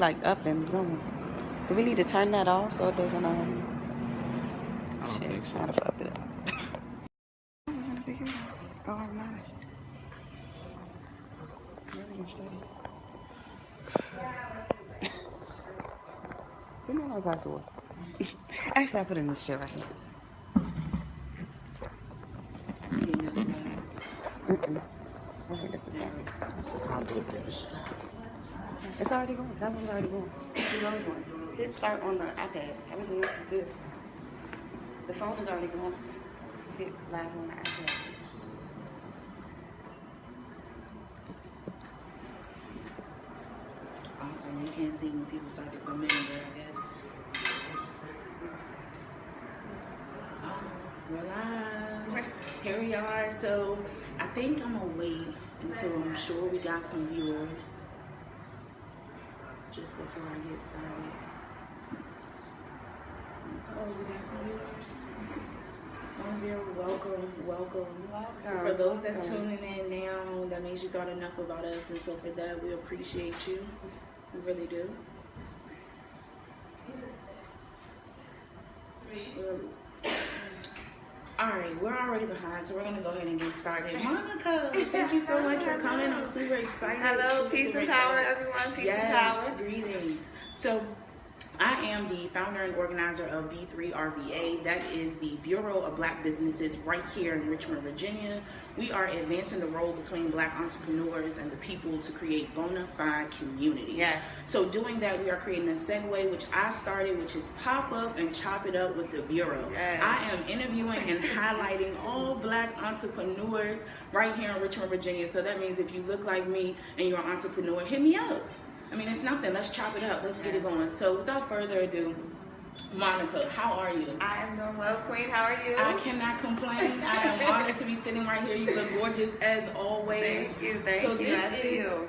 like up and going. Do we need to turn that off so it doesn't I don't think so. Kind of fucked it up. Oh, I'm not. Really excited. Give me another glass of water. Actually, I put it in this chair right here. I think this is one. It's already going. That one's already going. The other ones. Hit start on the iPad. Everything else is good. The phone is already going. Hit live on the iPad. Awesome. You can't see when people start to come in there, I guess. We're live. Here we are. So I think I'm gonna wait until I'm sure we got some viewers just before I get started. Oh, we got some viewers. One viewer, welcome. For those that's tuning in now, that means you thought enough about us, and so for that, we appreciate you. We really do. All right, we're already behind, so we're going to go ahead and get started. Monica, thank you so much for coming. I'm super excited. Hello, peace and power, everyone. Peace and power. Greetings. So, I am the founder and organizer of B3 RVA. That is the Bureau of Black Businesses right here in Richmond, Virginia. We are advancing the role between Black entrepreneurs and the people to create bona fide communities. Yes. So doing that, we are creating a segue, which I started, which is pop up and chop it up with the Bureau. Yes. I am interviewing and highlighting all Black entrepreneurs right here in Richmond, Virginia. So that means if you look like me and you're an entrepreneur, hit me up. I mean, it's nothing. Let's chop it up. Let's get it going. So without further ado, Monica, how are you? I am doing well, Queen. How are you? I cannot complain. I am honored to be sitting right here. You look gorgeous as always. Thank you. Thank you.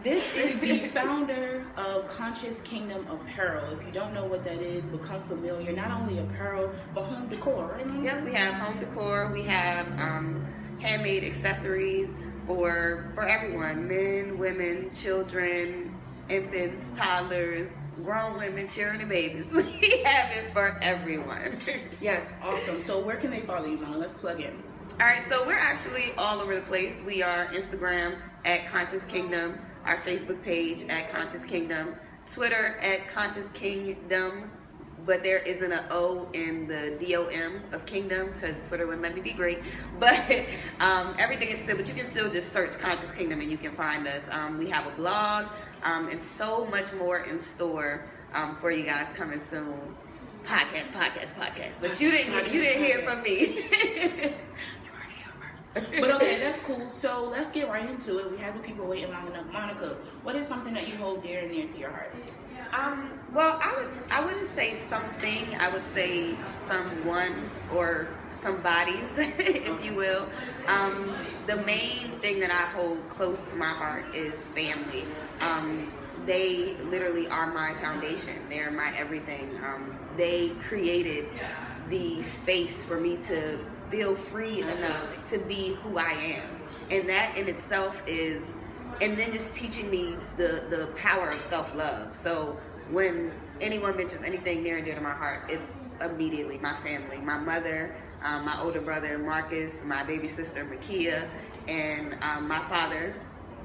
This is the founder of Conscious Kingdom Apparel. If you don't know what that is, become familiar. Not only apparel, but home decor, right? Yep, we have home decor. We have handmade accessories for everyone. Men, women, children, infants, toddlers, grown women, children, and babies. We have it for everyone. Yes, awesome. So where can they follow you, Mom? Let's plug in. All right, so we're actually all over the place. We are Instagram at Conscious Kingdom, our Facebook page at Conscious Kingdom, Twitter at Conscious Kingdom, but there isn't an O in the DOM of Kingdom because Twitter wouldn't let me be great. But everything is still, but you can still just search Conscious Kingdom and you can find us. We have a blog and so much more in store for you guys coming soon. Podcast. But you didn't hear from me. But okay, that's cool. So let's get right into it. We have the people waiting long enough. Monica, what is something that you hold dear and near to your heart? Well, I wouldn't say something. I would say someone or somebody's, if you will. The main thing that I hold close to my heart is family. They literally are my foundation. They're my everything. They created the space for me to feel free enough to be who I am. And that in itself is, and then just teaching me the power of self-love. So when anyone mentions anything near and dear to my heart, it's immediately my family. My mother, my older brother, Marcus, my baby sister, Makia, and my father,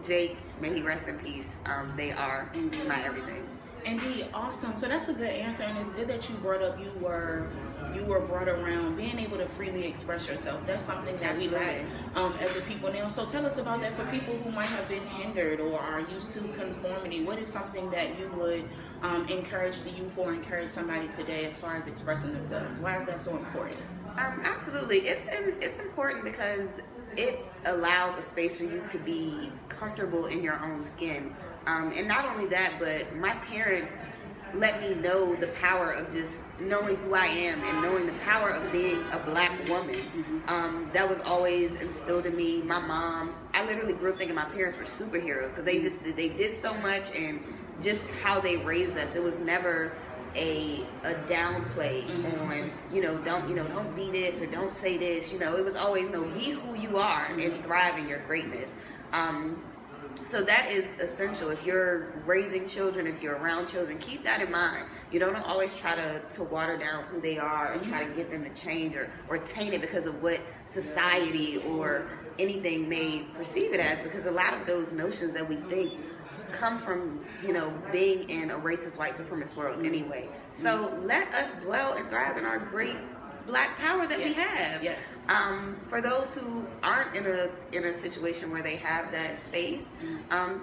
Jake, may he rest in peace. They are my everything. Indeed, awesome. So that's a good answer, and it's good that you brought up you were brought around being able to freely express yourself. That's something that we lack as a people now. So tell us about that for people who might have been hindered or are used to conformity. What is something that you would encourage the youth or encourage somebody today as far as expressing themselves? Why is that so important? Absolutely. It's important because it allows a space for you to be comfortable in your own skin. And not only that, but my parents let me know the power of just knowing who I am and knowing the power of being a Black woman. That was always instilled in me. My mom, I literally grew up thinking my parents were superheroes because they did so much, and just how they raised us. It was never a downplay on, don't be this or don't say this. It was always, be who you are and thrive in your greatness. So that is essential. If you're raising children, if you're around children, keep that in mind. You don't always try to water down who they are and try to get them to change or taint it because of what society or anything may perceive it as, because a lot of those notions that we think come from, being in a racist white supremacist world anyway. So let us dwell and thrive in our great Black power that we have. Yes. For those who aren't in a situation where they have that space,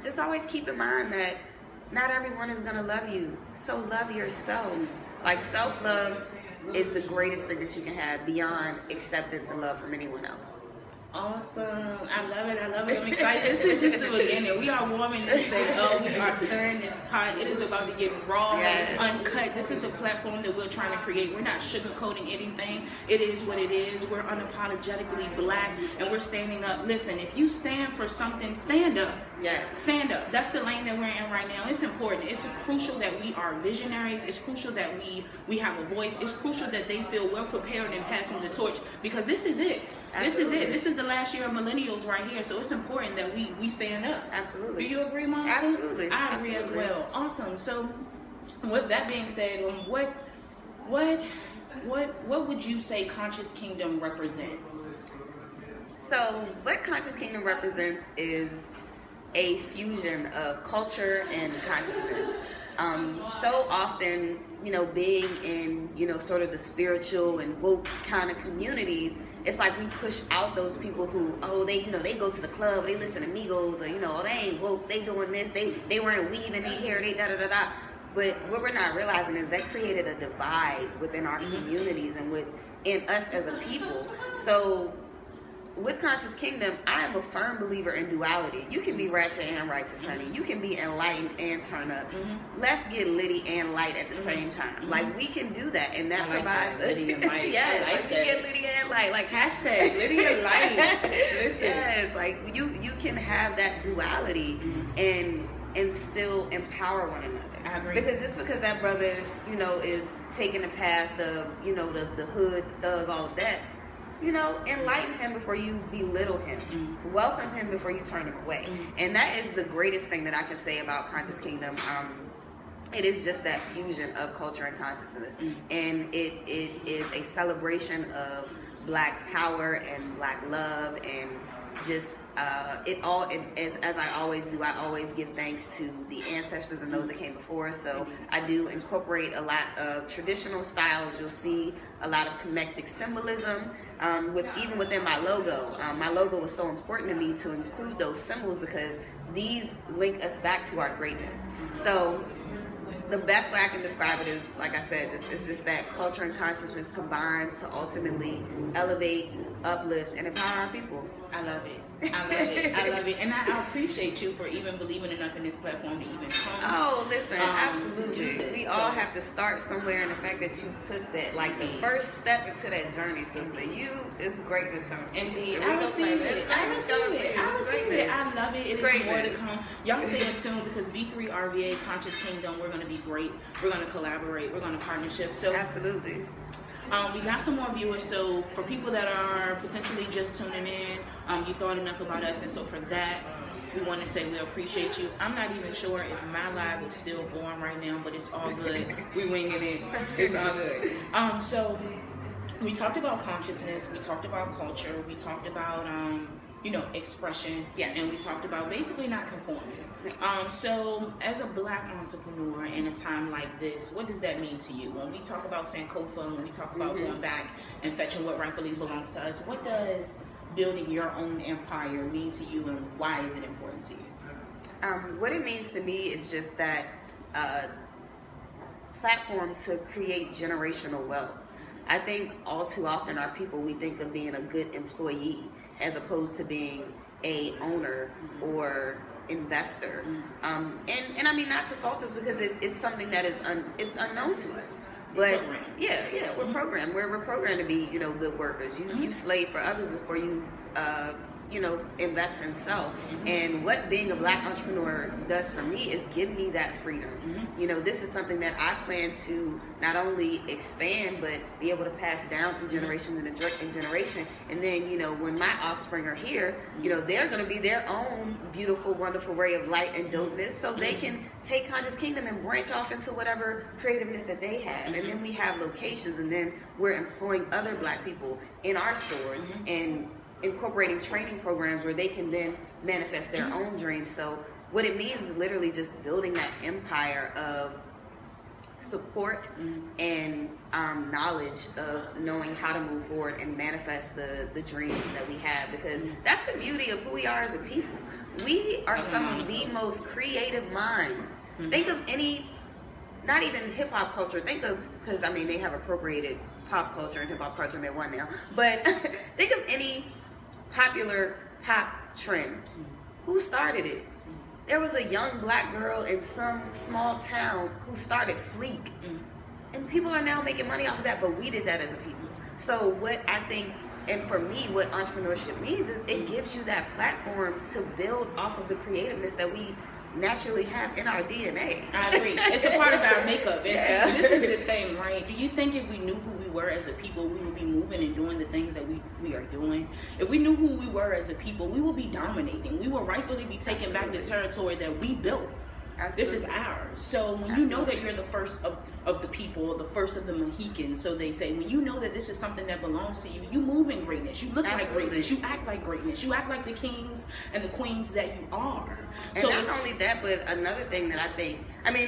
just always keep in mind that not everyone is gonna love you. So love yourself. Like, self-love is the greatest thing that you can have beyond acceptance and love from anyone else. Awesome. I love it. I'm excited. This is just the beginning. We are warming this thing up. We are stirring this pot. It is about to get raw and uncut. This is the platform that we're trying to create. We're not sugarcoating anything. It is what it is. We're unapologetically Black, and we're standing up. Listen, if you stand for something, stand up. Yes. Stand up. That's the lane that we're in right now. It's important. It's crucial that we are visionaries. It's crucial that we have a voice. It's crucial that they feel well prepared in passing the torch, because this is it. Absolutely. This is it. This is the last year of millennials right here. So it's important that we stand up. Absolutely. Do you agree, Mom? Absolutely. I agree as well. Awesome. So with that being said, what would you say Conscious Kingdom represents? So what Conscious Kingdom represents is a fusion of culture and consciousness. So often, being in, sort of the spiritual and woke kind of communities, it's like we push out those people who, they go to the club, they listen to Migos, or, they ain't woke, they doing this, they wearing weave in their hair, they da-da-da-da. But what we're not realizing is that created a divide within our communities and within us as a people. So with Conscious Kingdom, I am a firm believer in duality. You can be ratchet and righteous, honey. You can be enlightened and turn up. Let's get litty and light at the same time. Like, we can do that, and that provides litty and light. Yes, I like that. get litty and light. Like, hashtag litty and light. Listen. Yes, like you can have that duality and still empower one another. I agree. Because just because that brother, is taking the path of, the hood, the thug, all of that, enlighten him before you belittle him. Welcome him before you turn him away. And that is the greatest thing that I can say about Conscious Kingdom. It is just that fusion of culture and consciousness. And it is a celebration of Black power and Black love, and just as I always do, I always give thanks to the ancestors and those that came before us. So I do incorporate a lot of traditional styles. You'll see a lot of comedic symbolism even within my logo. My logo was so important to me to include those symbols because these link us back to our greatness. So the best way I can describe it is, like I said, it's just that culture and consciousness combined to ultimately elevate, uplift, and empower our people. I love it. I love it. And I appreciate you for even believing enough in this platform to even come. Oh, listen, absolutely. We all have to start somewhere, and the fact that you took that, like, the first step into that journey, sister, it's greatness coming. Indeed. I receive it. I love it. It is more to come. Y'all stay tuned, because B3 RVA, Conscious Kingdom, we're going to be great. We're going to collaborate. We're going to partnership. So absolutely. We got some more viewers, so for people that are potentially just tuning in, you thought enough about us, and so for that, we want to say we appreciate you. I'm not even sure if my live is still going right now, but it's all good. We winging it. It's all good. So we talked about consciousness, we talked about culture, we talked about expression, and we talked about basically not conforming. So as a Black entrepreneur in a time like this, what does that mean to you? When we talk about Sankofa, when we talk about going back and fetching what rightfully belongs to us, what does building your own empire mean to you, and why is it important to you? What it means to me is just that platform to create generational wealth. I think all too often our people, we think of being a good employee as opposed to being a owner or investor. And I mean, not to fault us, because it's something that is it's unknown to us. But we're programmed. We're programmed to be, good workers. You slave for others before you invest in self. And what being a Black entrepreneur does for me is give me that freedom. This is something that I plan to not only expand, but be able to pass down through generation and generation. And then, when my offspring are here, they're going to be their own beautiful, wonderful ray of light and dopeness, so they can take Conscious Kingdom and branch off into whatever creativeness that they have. And then we have locations, and then we're employing other Black people in our stores and incorporating training programs where they can then manifest their own dreams. So what it means is literally just building that empire of support and knowledge of knowing how to move forward and manifest the dreams that we have, because that's the beauty of who we are as a people. We are some of the most creative minds. Think of any, not even hip-hop culture, because they have appropriated pop culture and hip-hop culture, and they're one now, but think of any popular pop trend. Who started it? There was a young Black girl in some small town who started Fleek. And people are now making money off of that, but we did that as a people. So what I think, and for me, what entrepreneurship means is it gives you that platform to build off of the creativeness that we naturally have in our DNA. I agree. It's a part of our makeup. This is the thing, right? Do you think if we knew who we were as a people, we would be moving and doing the things that we are doing? If we knew who we were as a people, we would be dominating. We will rightfully be taking back the territory that we built. Absolutely. This is ours. So when you know that you're the first of the people, the first of the Mohicans, so they say, when you know that this is something that belongs to you, you move in greatness. You look like greatness. You act like greatness. You act like the kings and the queens that you are. And so not only that, but another thing that I think,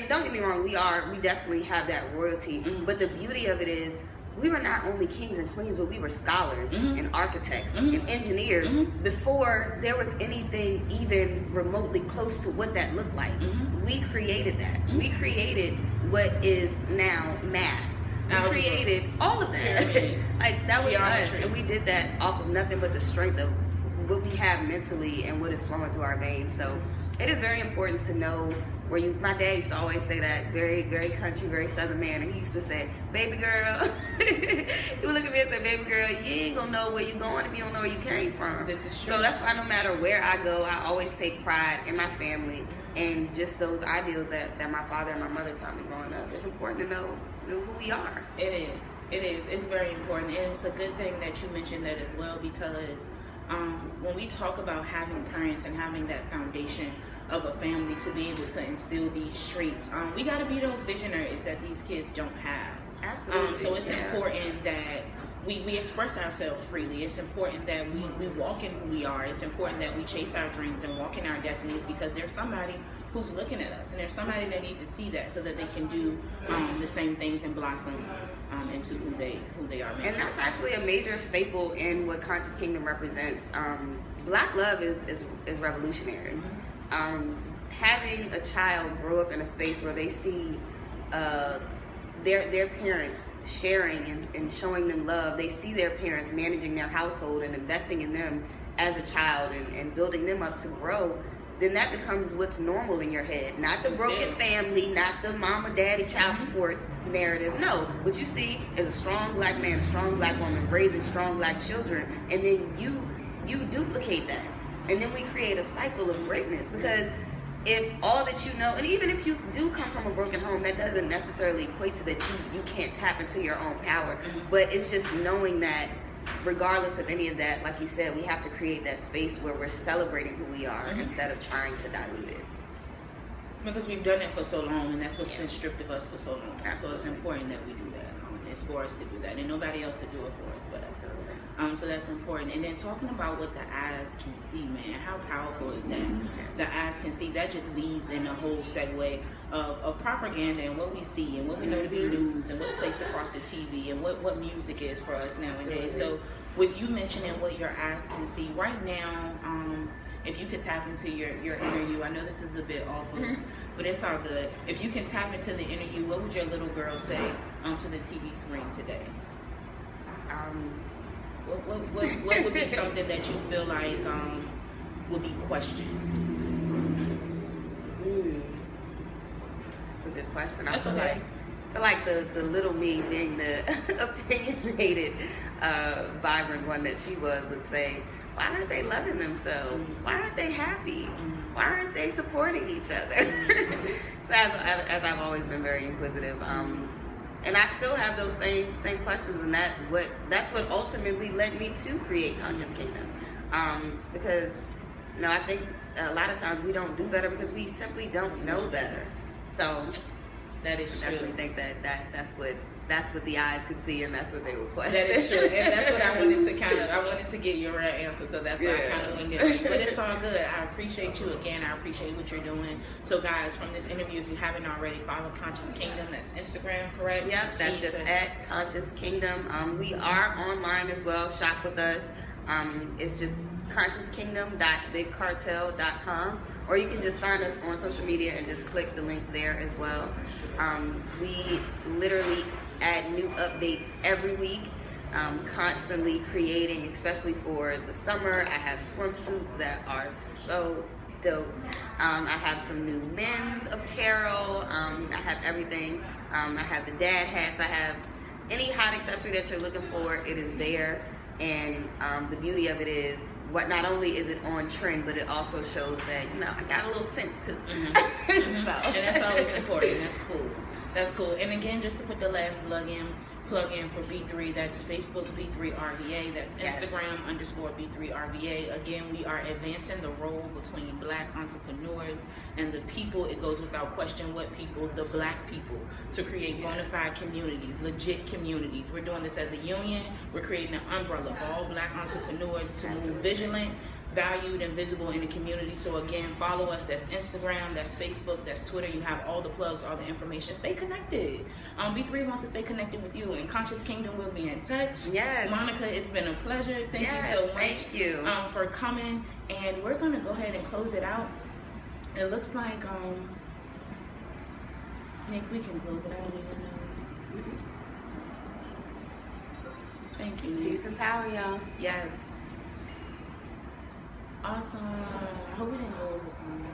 don't get me wrong, we definitely have that royalty. But the beauty of it is, we were not only kings and queens, but we were scholars and architects and engineers before there was anything even remotely close to what that looked like. We created that. We created what is now math. We created all of that. Like, that was us. And we did that off of nothing but the strength of what we have mentally and what is flowing through our veins. So it is very important to know where my dad used to always say that, very, very country, very southern man, and he used to say, baby girl, he would look at me and say, baby girl, you ain't gonna know where you're going if you don't know where you came from. This is true. So that's why no matter where I go, I always take pride in my family and just those ideals that my father and my mother taught me growing up. It's important to know who we are. It is. It's very important. And it's a good thing that you mentioned that as well, because when we talk about having parents and having that foundation of a family to be able to instill these traits, we got to be those visionaries that these kids don't have. Absolutely. So it's important that we express ourselves freely. It's important that we walk in who we are. It's important that we chase our dreams and walk in our destinies, because there's somebody who's looking at us, and there's somebody that needs to see that so that they can do the same things and blossom into who they are. And that's actually a major staple in what Conscious Kingdom represents. Black love is revolutionary. Having a child grow up in a space where they see their parents sharing and showing them love, they see their parents managing their household and investing in them as a child and building them up to grow, then that becomes what's normal in your head. Not the broken family, not the mama, daddy, child support narrative. No, what you see is a strong Black man, a strong Black woman raising strong Black children, and then you duplicate that. And then we create a cycle of greatness, because if all that you know, and even if you do come from a broken home, that doesn't necessarily equate to that you can't tap into your own power. But it's just knowing that regardless of any of that, like you said, we have to create that space where we're celebrating who we are instead of trying to dilute it. Because we've done it for so long, and that's what's been stripped of us for so long. Absolutely. So it's important that we do that. It's for us to do that, and nobody else to do it for us but us. Absolutely. So that's important. And then talking about what the eyes can see, man, how powerful is that? The eyes can see, that just leads in a whole segue of propaganda and what we see and what we know to be news and what's placed across the TV and what music is for us nowadays. Absolutely. So with you mentioning what your eyes can see right now, if you could tap into your inner you, I know this is a bit awful, but it's all good. If you can tap into the inner you, what would your little girl say to the TV screen today? What would be something that you feel like would be questioned? That's a good question. I feel like the little me, being the opinionated, vibrant one that she would say, why aren't they loving themselves? Why aren't they happy? Why aren't they supporting each other? So as I've always been very inquisitive, and I still have those same questions, and that's what ultimately led me to create Conscious Kingdom, because I think a lot of times we don't do better because we simply don't know better. So that is true. I definitely think that's what the eyes could see, and that's what they would question. That is true, and that's what I wanted to get your right answer, so that's why I kind of went there. But it's all good. I appreciate you again. I appreciate what you're doing. So guys, from this interview, if you haven't already, follow Conscious Kingdom. That's Instagram, correct? Yep, that's just at Conscious Kingdom. We are online as well. Shop with us. It's just consciouskingdom.bigcartel.com, or you can just find us on social media and just click the link there as well. We literally add new updates every week, constantly creating, especially for the summer. I have swimsuits that are so dope. I have some new men's apparel. I have everything. I have the dad hats. I have any hot accessory that you're looking for, it is there. And the beauty of it is, not only is it on trend, but it also shows that I got a little sense too. And that's always important. That's cool. That's cool. And again, just to put the last plug in for B3, that's Facebook B3 RVA, that's Instagram _B3 RVA. Again, we are advancing the role between Black entrepreneurs and the people. It goes without question what people, the Black people, to create bona fide communities, legit communities. We're doing this as a union. We're creating an umbrella for all Black entrepreneurs to move vigilant, valued, and visible in the community. So again, follow us. That's Instagram, that's Facebook, that's Twitter. You have all the plugs, all the information. Stay connected. B3 wants to stay connected with you, and Conscious Kingdom will be in touch. Yes. Monica, it's been a pleasure. Thank you so much. Thank you for coming. And we're gonna go ahead and close it out. It looks like Nick, we can close it out. Thank you, Nick. Peace and power, y'all. Yes. Awesome. I hope we didn't go over some.